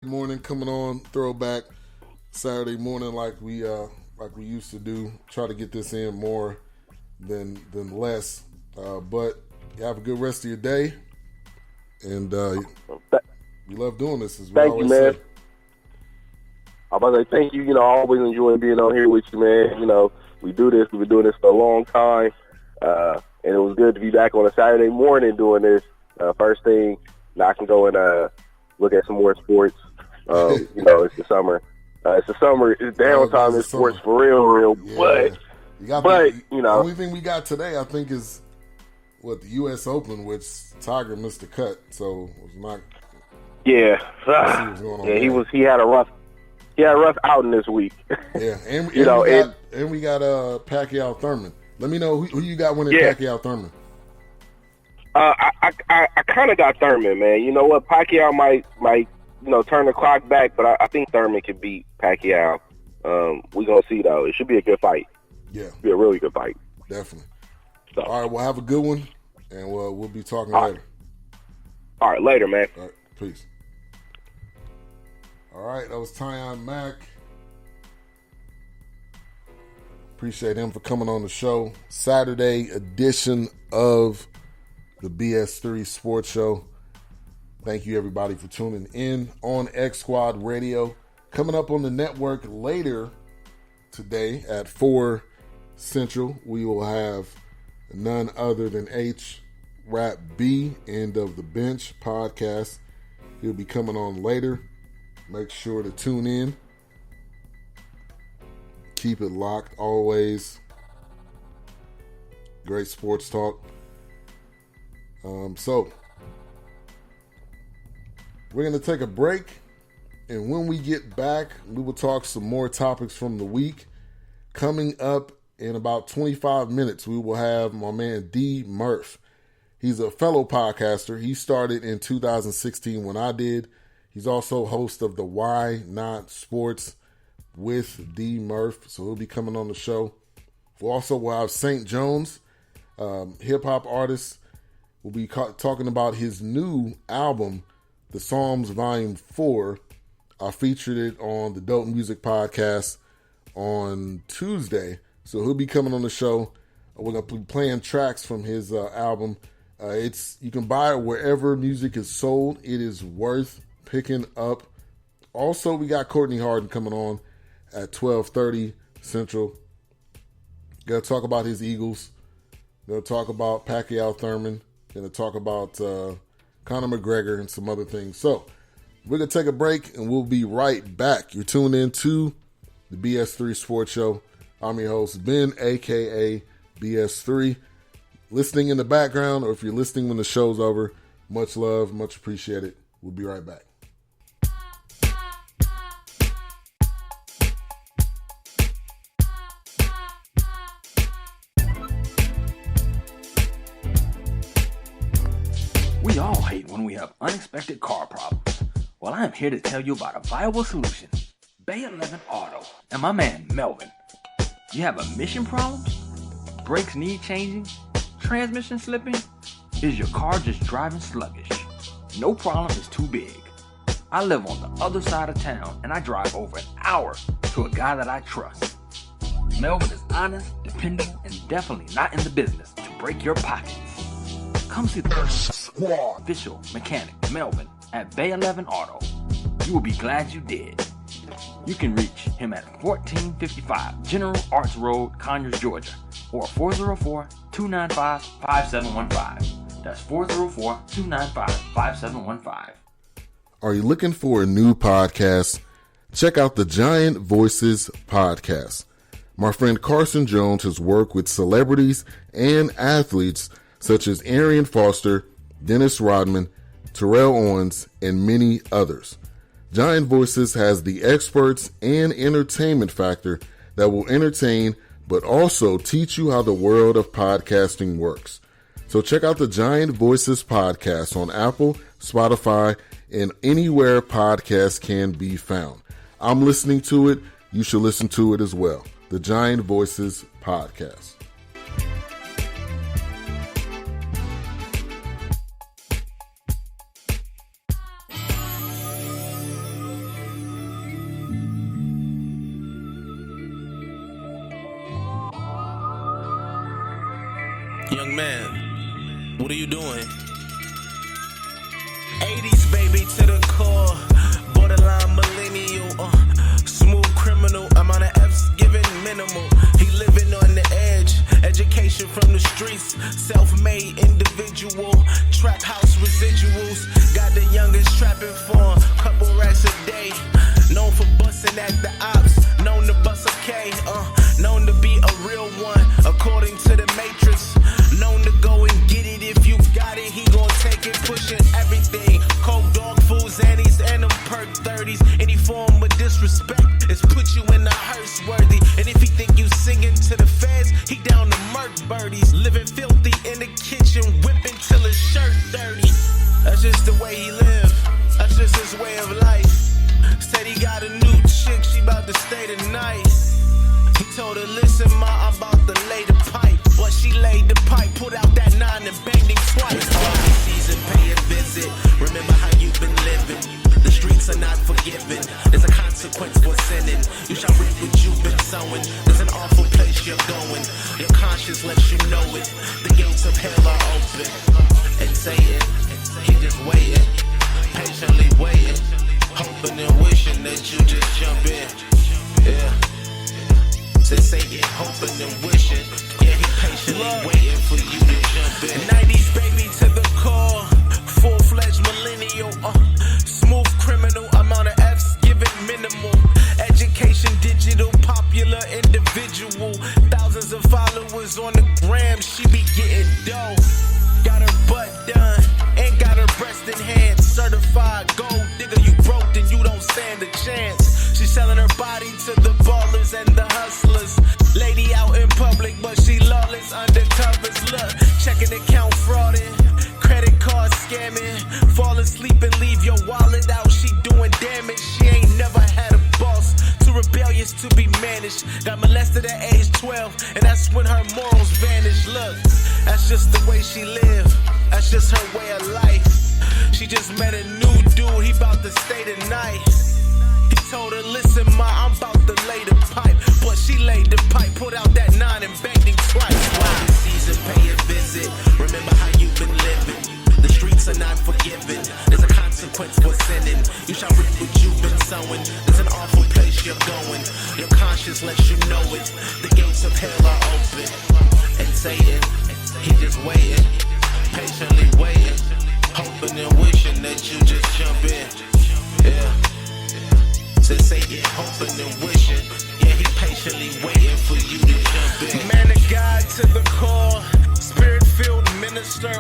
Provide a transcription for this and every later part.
Morning coming on throwback Saturday morning like we used to do. Try to get this in more than less. But you have a good rest of your day, and we love doing this. As we Thank always you, man. say. I'm about to say thank you. I always enjoy being on here with you, man. We do this. We've been doing this for a long time, and it was good to be back on a Saturday morning doing this. First thing, now I can go and look at some more sports. It's the summer. It's downtime in sports for real. Yeah. But the only thing we got today, I think, is the U.S. Open, which Tiger missed the cut, so it was not. Yeah, he had a rough outing this week. Yeah, and we got Pacquiao Thurman. Let me know who you got winning Pacquiao Thurman. I kind of got Thurman, man. You know what? Pacquiao might turn the clock back, but I think Thurman can beat Pacquiao. We're going to see, though. It should be a good fight. Yeah. It'll be a really good fight. Definitely. So. All right, well, have a good one, and we'll be talking later. All right, later, man. All right, peace. All right, that was Mack. Appreciate him for coming on the show. Saturday edition of the BS3 Sports Show. Thank you, everybody, for tuning in on X Squad Radio. Coming up on the network later today at 4 Central, we will have none other than H-Rap B, End of the Bench podcast. He'll be coming on later. Make sure to tune in. Keep it locked always. Great sports talk. So we're going to take a break, and when we get back, we will talk some more topics from the week. Coming up in about 25 minutes, we will have my man D. Murph. He's a fellow podcaster. He started in 2016 when I did. He's also host of the Why Not Sports with D. Murph, so he'll be coming on the show. We'll also have St. Jones, hip-hop artist. We'll be talking about his new album, The Psalms Volume 4. I featured it on the Dope Music Podcast on Tuesday, so he'll be coming on the show. We're going to be playing tracks from his album. You can buy it wherever music is sold. It is worth picking up. Also, we got Courtney Harden coming on at 12:30 Central. Going to talk about his Eagles. Going to talk about Pacquiao Thurman. Going to talk about Conor McGregor and some other things. So we're going to take a break, and we'll be right back. You're tuned in to the BS3 Sports Show. I'm your host, Ben, a.k.a. BS3. Listening in the background, or if you're listening when the show's over, much love, much appreciated. We'll be right back. We all hate when we have unexpected car problems. Well, I am here to tell you about a viable solution. Bay 11 Auto and my man Melvin. You have emission problems? Brakes need changing? Transmission slipping? Is your car just driving sluggish? No problem is too big. I live on the other side of town and I drive over an hour to a guy that I trust. Melvin is honest, dependable, and definitely not in the business to break your pockets. Come see the official mechanic, Melvin, at Bay 11 Auto. You will be glad you did. You can reach him at 1455 General Arts Road, Conyers, Georgia, or 404-295-5715. That's 404-295-5715. Are you looking for a new podcast? Check out the Giant Voices podcast. My friend Carson Jones has worked with celebrities and athletes such as Arian Foster, Dennis Rodman, Terrell Owens, and many others. Giant Voices has the experts and entertainment factor that will entertain but also teach you how the world of podcasting works. So check out the Giant Voices podcast on Apple, Spotify, and anywhere podcasts can be found. I'm listening to it. You should listen to it as well. The Giant Voices podcast. Young man, what are you doing? 80s baby to the core, borderline millennial, smooth criminal, I'm on an F's giving minimal. He living on the edge, education from the streets, self-made individual, trap house residuals, got the youngest trapping for him, couple racks a day, known for busting at the ops, known to bust a K, known to be a real one, according to the Matrix, known to go and get it if you got it, he gon' take it, pushing everything, coke, dog food, Xannies, and them perk 30s, any form of disrespect is put you in the hearse worthy, and if he think you singing to the feds, he down to murk birdies, living filthy in the kitchen, whipping till his shirt dirty, that's just the way he live, that's just his way of life, said he got a new chick, she about to stay the night, he told her, listen ma, I'm about to lay the pipe, but she laid the pipe, put out that 9 and banged him twice, holiday season, pay a visit, remember how you've been living, the streets are not forgiven, there's a consequence for sinning, you shall reap what you've been sowing, there's an awful place you're going, your conscience lets you know it, the gates of hell are open, and Satan, he just waiting, patiently waiting, hoping and wishing that you just jump in, yeah, said Satan, hoping and wishing, yeah, he patiently waiting for you to jump in, 90s baby to the core, full-fledged millennial, smooth criminal, amount of F's giving minimal, education digital, popular individual, thousands of followers on the gram, she be getting dough, got her butt done, ain't got her breast in hand, certified gold digger, you broke then you don't stand a chance, she selling her body to the ballers and the hustlers, lady out in public but she lawless undercovers, look, checking account frauding, credit card scamming, fall asleep and leave your wallet out, she doing damage, she ain't never had a boss, too rebellious to be managed, got molested at age 12, and that's when her morals vanish, look, that's just the way she live, that's just her way of life, she just met a new dude, he about to stay the night, he told her, listen ma, I'm about to lay the pipe, but she laid the pipe, put out that 9 and banged him twice, wow. Season, pay a visit, remember how you've been living, the streets are not forgiven, there's a consequence for sinning, you shall reap what you've been sowing, there's an awful place you're going, your conscience lets you know it, the gates of hell are open, and Satan, he just waiting, patiently waiting, hoping and wishing that you just jump in, yeah, said Satan, hoping and wishing, yeah, he patiently waiting for you to jump in, man of God to the core, spirit-filled minister,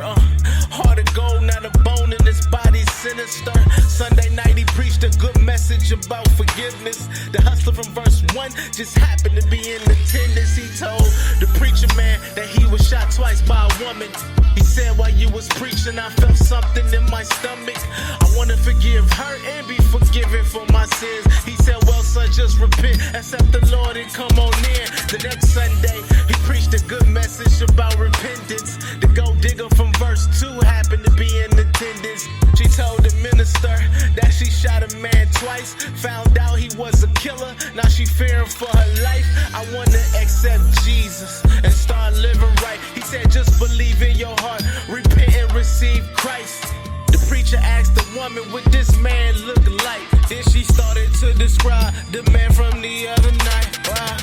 heart of gold, not a bone in his body, sinister. Sunday night he preached a good message about forgiveness. The hustler from verse 1 just happened to be in attendance. He told the preacher man that he was shot twice by a woman. He said while you was preaching I felt something in my stomach. I want to forgive her and be forgiven for my sins. He said well son, just repent, accept the Lord and come on in. The next Sunday he preached a good message about repentance. The gold digger from verse 2 happened to be in attendance. She told the minister that she shot a man twice, found out he was a killer, now she fearing for her life. I want to accept Jesus and start living right. He said just believe in your heart, repent and receive Christ. The preacher asked the woman what this man look like, then she started to describe the man from the other night. Wow,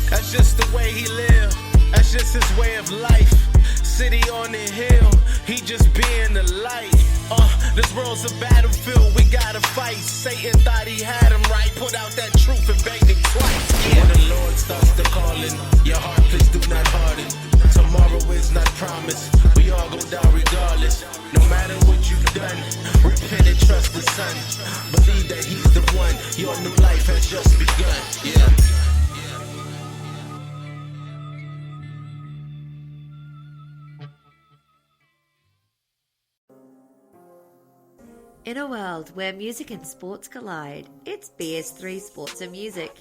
that's just the way he lived, that's just his way of life. City on the hill, he just being the light. This world's a battlefield, we gotta fight. Satan thought he had him right, put out that truth and banged him twice. Yeah. When the Lord starts the calling, your heart please do not harden. Tomorrow is not promised, we all go down regardless. No matter what you've done, repent and trust the Son. Believe that he's the one, your new life has just begun. Yeah. In a world where music and sports collide, it's BS3 Sports and Music.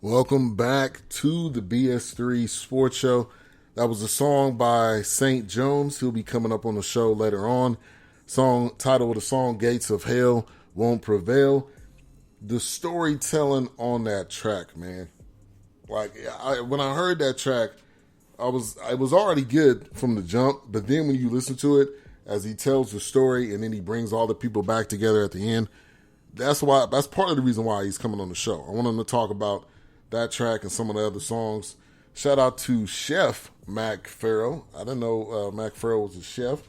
Welcome back to the BS3 Sports Show. That was a song by St. Jones. He'll be coming up on the show later on. Song title of the song, Gates of Hell Won't Prevail. the storytelling on that track, man. Like, when I heard that track, it was already good from the jump, but then when you listen to it, as he tells the story and then he brings all the people back together at the end, that's part of the reason why he's coming on the show. I want him to talk about that track and some of the other songs. Shout out to Chef Mack Farrell. I didn't know Mack Farrell was a chef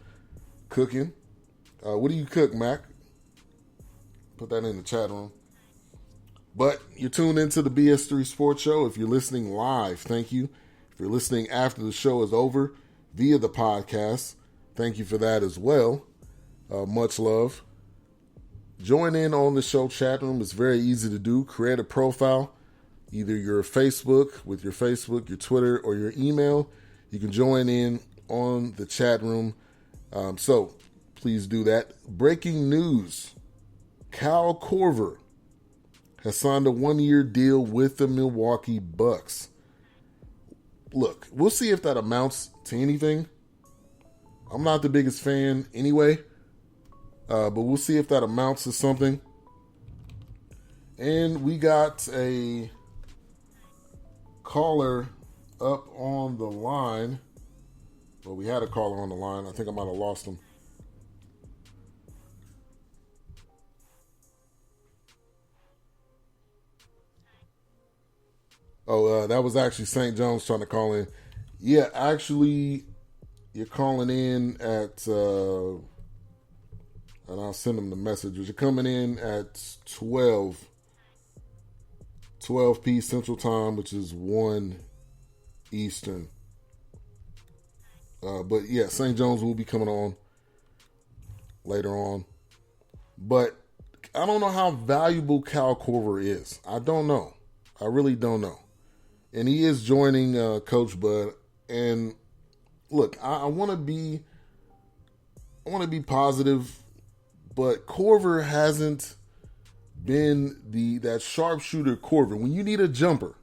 cooking. What do you cook, Mac? Put that in the chat room. But you're tuned into the BS3 Sports Show. If you're listening live, thank you. If you're listening after the show is over via the podcast, thank you for that as well. Much love. Join in on the show chat room. It's very easy to do. Create a profile, either your Facebook, with your Facebook, your Twitter, or your email. You can join in on the chat room. So please do that. Breaking news. Kyle Korver has signed a 1-year deal with the Milwaukee Bucks. Look, we'll see if that amounts to anything. I'm not the biggest fan anyway, but we'll see if that amounts to something. And we got a caller up on the line. Well, we had a caller on the line. I think I might have lost him. Oh, that was actually St. John's trying to call in. Yeah, actually, you're calling in at, and I'll send them the message. You're coming in at 12 p. Central Time, which is 1 Eastern. But yeah, St. John's will be coming on later on. But I don't know how valuable Kyle Korver is. I don't know. I really don't know. And he is joining Coach Bud. And look, I want to be positive, but Korver hasn't been that sharpshooter Korver. When you need a jumper,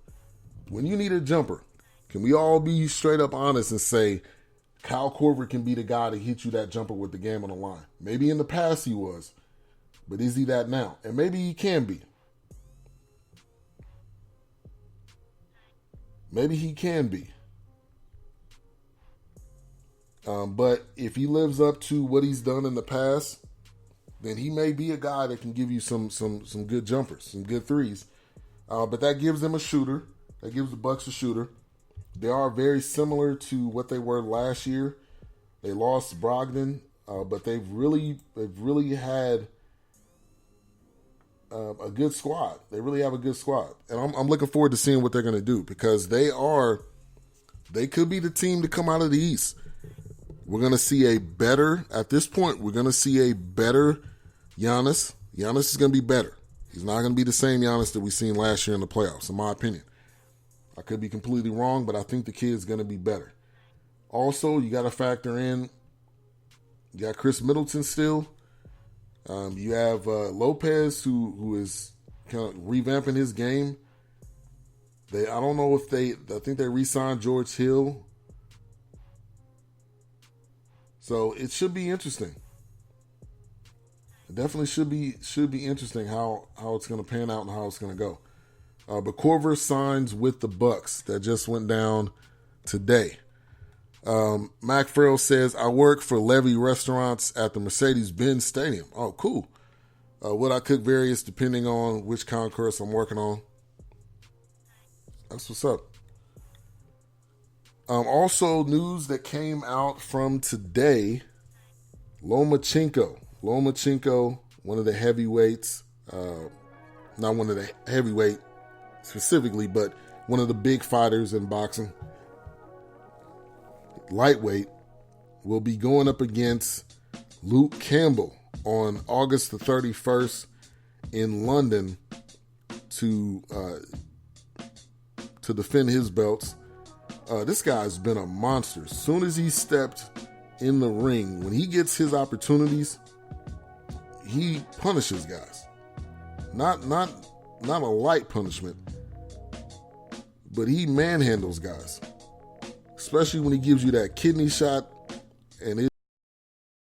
can we all be straight up honest and say Kyle Korver can be the guy to hit you that jumper with the game on the line? Maybe in the past he was, but is he that now? And maybe he can be. Maybe he can be. But if he lives up to what he's done in the past, then he may be a guy that can give you some good jumpers, some good threes. But that gives them a shooter. That gives the Bucks a shooter. They are very similar to what they were last year. They lost Brogdon, but they've really had a good squad. They really have a good squad. And I'm looking forward to seeing what they're going to do, because they could be the team to come out of the East. We're going to see at this point, we're going to see a better Giannis. Giannis is going to be better. He's not going to be the same Giannis that we seen last year in the playoffs, in my opinion. I could be completely wrong, but I think the kid's going to be better. Also, you got to factor in, you got Chris Middleton still. You have Lopez, who is kind of revamping his game. I don't know if I think they re-signed George Hill. So it should be interesting. It definitely should be interesting how it's going to pan out and how it's going to go. But Korver signs with the Bucks. That just went down today. Mack Farrell says, I work for Levy Restaurants at the Mercedes-Benz Stadium. Oh, cool. What I cook varies depending on which concourse I'm working on. That's what's up. Also, news that came out from today, Lomachenko, one of the heavyweights, not one of the heavyweight specifically, but one of the big fighters in boxing, lightweight, will be going up against Luke Campbell on August the 31st in London to defend his belts. This guy's been a monster. As soon as he stepped in the ring, when he gets his opportunities, he punishes guys. Not a light punishment, but he manhandles guys. Especially when he gives you that kidney shot and